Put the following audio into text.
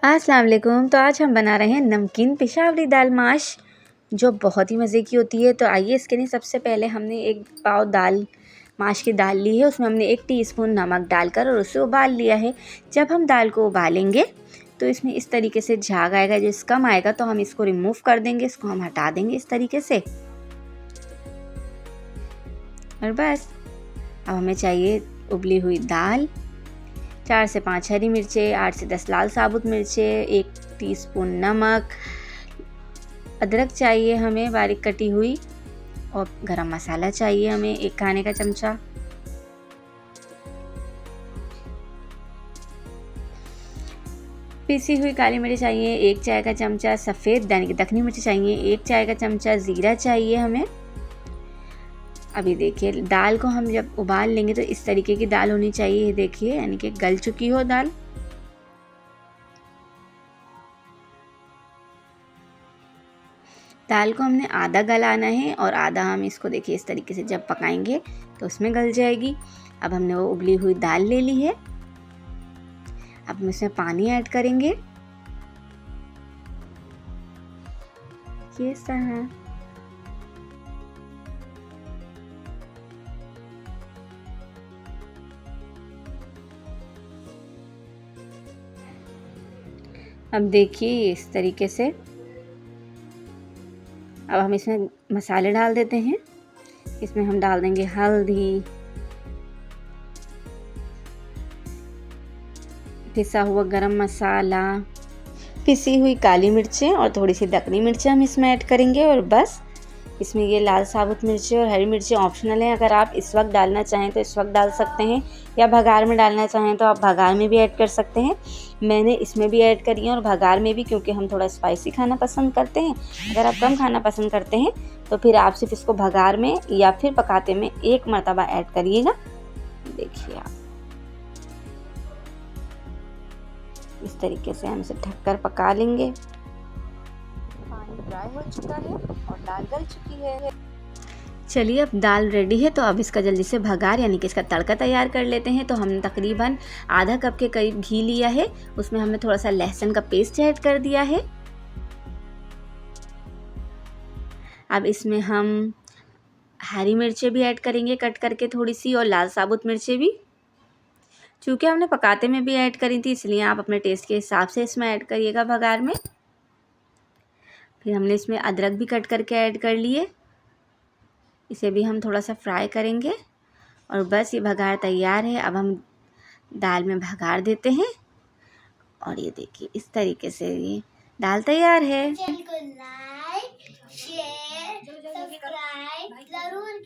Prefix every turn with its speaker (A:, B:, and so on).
A: अस्सलाम वालेकुम। तो आज हम बना रहे हैं नमकीन पेशावरी दाल माश, जो बहुत ही मज़े की होती है। तो आइए इसके लिए सबसे पहले हमने एक पाव दाल माश की दाल ली है। उसमें हमने 1 टीस्पून नमक डालकर और उसे उबाल लिया है। जब हम दाल को उबालेंगे तो इसमें इस तरीके से झाग आएगा। जिस कम आएगा तो हम इसको रिमूव कर देंगे, इसको हम हटा देंगे इस तरीके से। और बस अब हमें चाहिए उबली हुई दाल, 4 से 5 हरी मिर्चें, 8 से 10 लाल साबुत मिर्चें, 1 टीस्पून नमक, अदरक चाहिए हमें बारीक कटी हुई, और गरम मसाला चाहिए हमें 1 खाने का चमचा। पिसी हुई काली मिर्च चाहिए 1 चाय का चमचा, सफ़ेद यानी कि दखनी मिर्च चाहिए 1 चाय का चमचा, ज़ीरा चाहिए हमें। अभी देखिए दाल को हम जब उबाल लेंगे तो इस तरीके की दाल होनी चाहिए, देखिए यानी कि गल चुकी हो दाल। दाल को हमने आधा गलाना है और आधा हम इसको देखिए इस तरीके से जब पकाएंगे तो उसमें गल जाएगी। अब हमने वो उबली हुई दाल ले ली है। अब हम इसमें पानी ऐड करेंगे, ये तरह। अब देखिए इस तरीके से। अब हम इसमें मसाले डाल देते हैं। इसमें हम डाल देंगे हल्दी, पिसा हुआ गरम मसाला, पिसी हुई काली मिर्चें और थोड़ी सी दखनी मिर्चें हम इसमें ऐड करेंगे। और बस इसमें ये लाल साबुत मिर्चें और हरी मिर्चें ऑप्शनल हैं। अगर आप इस वक्त डालना चाहें तो इस वक्त डाल सकते हैं, या भगार में डालना चाहें तो आप भगार में भी ऐड कर सकते हैं। मैंने इसमें भी ऐड करी है और भगार में भी, क्योंकि हम थोड़ा स्पाइसी खाना पसंद करते हैं। अगर आप कम खाना पसंद करते हैं तो फिर आप सिर्फ इसको भगार में या फिर पकाते में 1 मरतबा ऐड करिएगा। देखिए आप इस तरीके से हम इसे ढककर पका लेंगे। पानी ड्राई हो चुका है और दाल गल चुकी है। चलिए अब दाल रेडी है, तो अब इसका जल्दी से भगार यानी कि इसका तड़का तैयार कर लेते हैं। तो हमने तकरीबन आधा कप के करीब घी लिया है, उसमें हमने थोड़ा सा लहसुन का पेस्ट ऐड कर दिया है। अब इसमें हम हरी मिर्चें भी ऐड करेंगे कट करके थोड़ी सी, और लाल साबुत मिर्चें भी। चूँकि हमने पकाते में भी ऐड करी थी, इसलिए आप अपने टेस्ट के हिसाब से इसमें ऐड करिएगा भगार में। फिर हमने इसमें अदरक भी कट करके ऐड कर लिए, इसे भी हम थोड़ा सा फ्राई करेंगे। और बस ये भगार तैयार है। अब हम दाल में भगार देते हैं और ये देखिए इस तरीके से ये दाल तैयार है।
B: चैनल को लाइक, शेयर, सब्सक्राइब जरूर